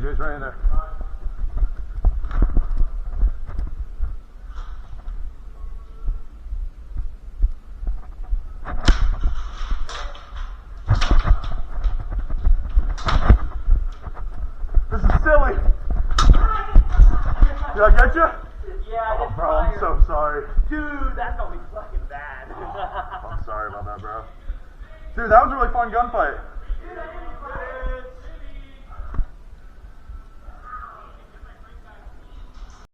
Jay's right in there. This is silly. Did I get you? Yeah, oh, bro, I'm so sorry. Dude, that's gonna be fucking bad. I'm sorry about that, bro. Dude, that was a really fun gunfight.